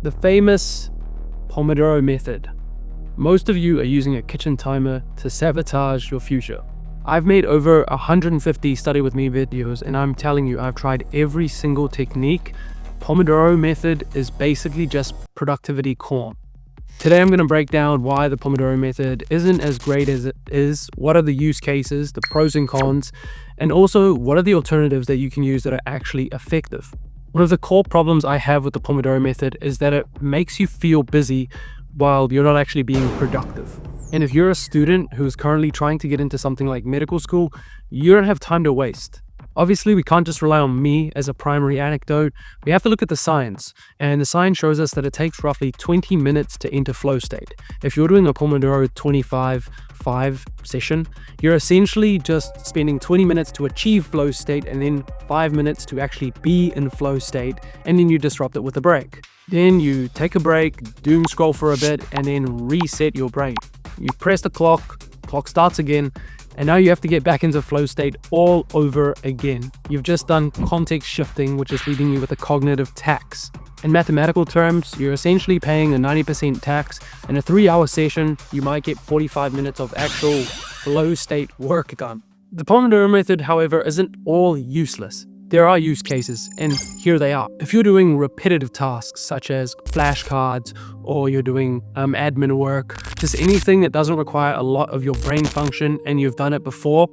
The famous Pomodoro Method. Most of you are using a kitchen timer to sabotage your future. I've made over 150 study with me videos, and I'm telling you, I've tried every single technique. Pomodoro Method is basically just productivity corn. Today I'm going to break down why the Pomodoro Method isn't as great as it is, what are the use cases, the pros and cons, and also what are the alternatives that you can use that are actually effective. One of the core problems I have with the Pomodoro Method is that it makes you feel busy while you're not actually being productive. And if you're a student who's currently trying to get into something like medical school, you don't have time to waste. Obviously, we can't just rely on me as a primary anecdote. We have to look at the science, and the science shows us that it takes roughly 20 minutes to enter flow state. If you're doing a Pomodoro 25-5 session, you're essentially just spending 20 minutes to achieve flow state and then 5 minutes to actually be in flow state, and then you disrupt it with a break. Then you take a break, doom scroll for a bit, and then reset your brain. You press the clock starts again, and now you have to get back into flow state all over again. You've just done context shifting, which is leaving you with a cognitive tax. In mathematical terms, you're essentially paying a 90% tax. In a 3-hour session, you might get 45 minutes of actual flow state work done. The Pomodoro Method, however, isn't all useless. There are use cases, and here they are. If you're doing repetitive tasks such as flashcards, or you're doing admin work, just anything that doesn't require a lot of your brain function and you've done it before,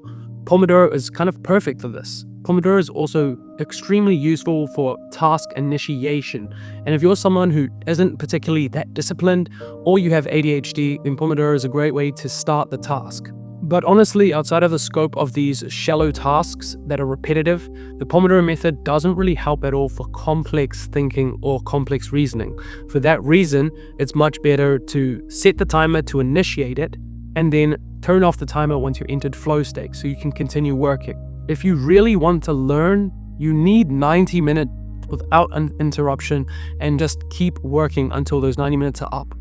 Pomodoro is kind of perfect for this. Pomodoro is also extremely useful for task initiation. And if you're someone who isn't particularly that disciplined, or you have ADHD, then Pomodoro is a great way to start the task. But honestly, outside of the scope of these shallow tasks that are repetitive, the Pomodoro Method doesn't really help at all for complex thinking or complex reasoning. For that reason, it's much better to set the timer to initiate it and then turn off the timer once you're entered flow state so you can continue working. If you really want to learn, you need 90 minutes without an interruption and just keep working until those 90 minutes are up.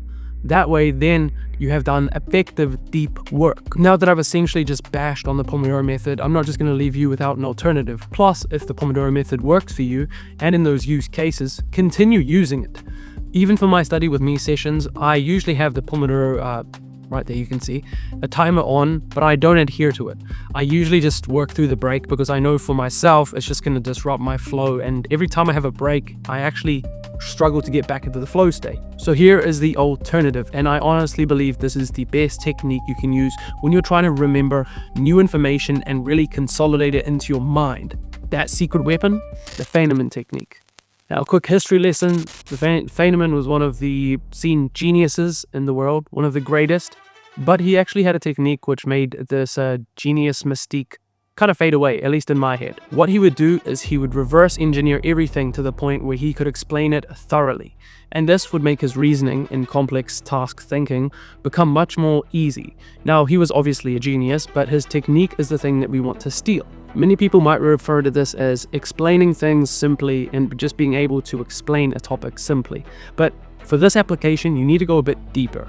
That way, then, you have done effective, deep work. Now that I've essentially just bashed on the Pomodoro Method, I'm not just going to leave you without an alternative. Plus, if the Pomodoro Method works for you, and in those use cases, continue using it. Even for my study with me sessions, I usually have the Pomodoro, right there you can see, a timer on, but I don't adhere to it. I usually just work through the break because I know for myself, it's just going to disrupt my flow. And every time I have a break, I actually struggle to get back into the flow state. So here is the alternative, and I honestly believe this is the best technique you can use when you're trying to remember new information and really consolidate it into your mind. That secret weapon, the Feynman Technique. Now, a quick history lesson. Feynman was one of the seen geniuses in the world, one of the greatest, but he actually had a technique which made this genius mystique kind of fade away, at least in my head. What he would do is he would reverse engineer everything to the point where he could explain it thoroughly. And this would make his reasoning in complex task thinking become much more easy. Now, he was obviously a genius, but his technique is the thing that we want to steal. Many people might refer to this as explaining things simply and just being able to explain a topic simply. But for this application, you need to go a bit deeper.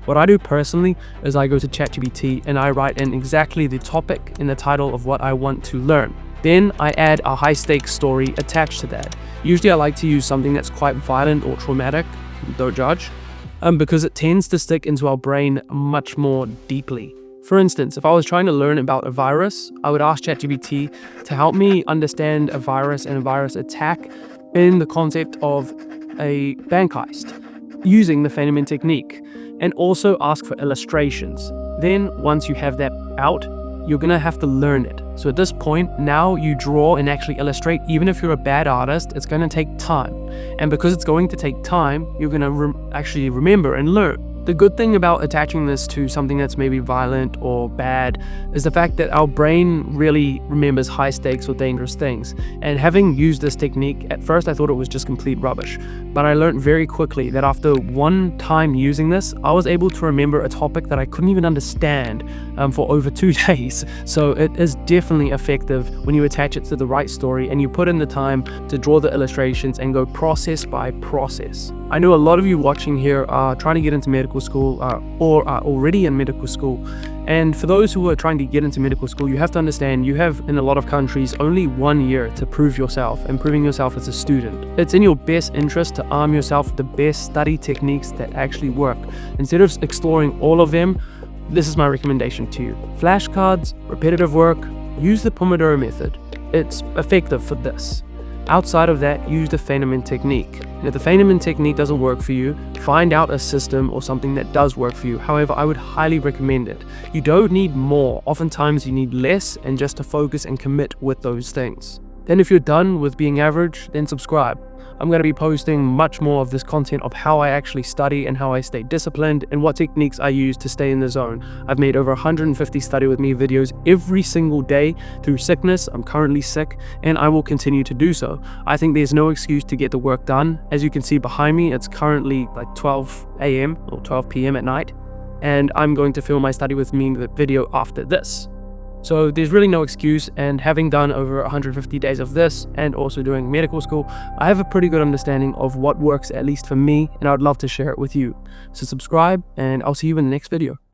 What I do personally is I go to ChatGPT and I write in exactly the topic in the title of what I want to learn. Then I add a high-stakes story attached to that. Usually I like to use something that's quite violent or traumatic, don't judge, because it tends to stick into our brain much more deeply. For instance, if I was trying to learn about a virus, I would ask ChatGPT to help me understand a virus and a virus attack in the concept of a bank heist using the Feynman Technique, and also ask for illustrations. Then once you have that out, you're gonna have to learn it. So at this point, now you draw and actually illustrate. Even if you're a bad artist, it's gonna take time. And because it's going to take time, you're gonna actually remember and learn. The good thing about attaching this to something that's maybe violent or bad is the fact that our brain really remembers high stakes or dangerous things. And having used this technique, at first I thought it was just complete rubbish. But I learned very quickly that after one time using this, I was able to remember a topic that I couldn't even understand for over 2 days. So it is definitely effective when you attach it to the right story and you put in the time to draw the illustrations and go process by process. I know a lot of you watching here are trying to get into medical medical school or are already in medical school. And for those who are trying to get into medical school, you have to understand you have, in a lot of countries, only 1 year to prove yourself, and proving yourself as a student. It's in your best interest to arm yourself with the best study techniques that actually work. Instead of exploring all of them, this is my recommendation to you. Flashcards, repetitive work, use the Pomodoro Method. It's effective for this. Outside of that, use the Feynman Technique. And if the Feynman Technique doesn't work for you, find out a system or something that does work for you. However, I would highly recommend it. You don't need more. Oftentimes you need less, and just to focus and commit with those things. Then if you're done with being average, then subscribe. I'm going to be posting much more of this content of how I actually study and how I stay disciplined and what techniques I use to stay in the zone. I've made over 150 study with me videos every single day through sickness. I'm currently sick and I will continue to do so. I think there's no excuse to get the work done. As you can see behind me, it's currently like 12 a.m. or 12 p.m. at night, and I'm going to film my study with me video after this. So there's really no excuse, and having done over 150 days of this and also doing medical school, I have a pretty good understanding of what works, at least for me, and I would love to share it with you. So subscribe, and I'll see you in the next video.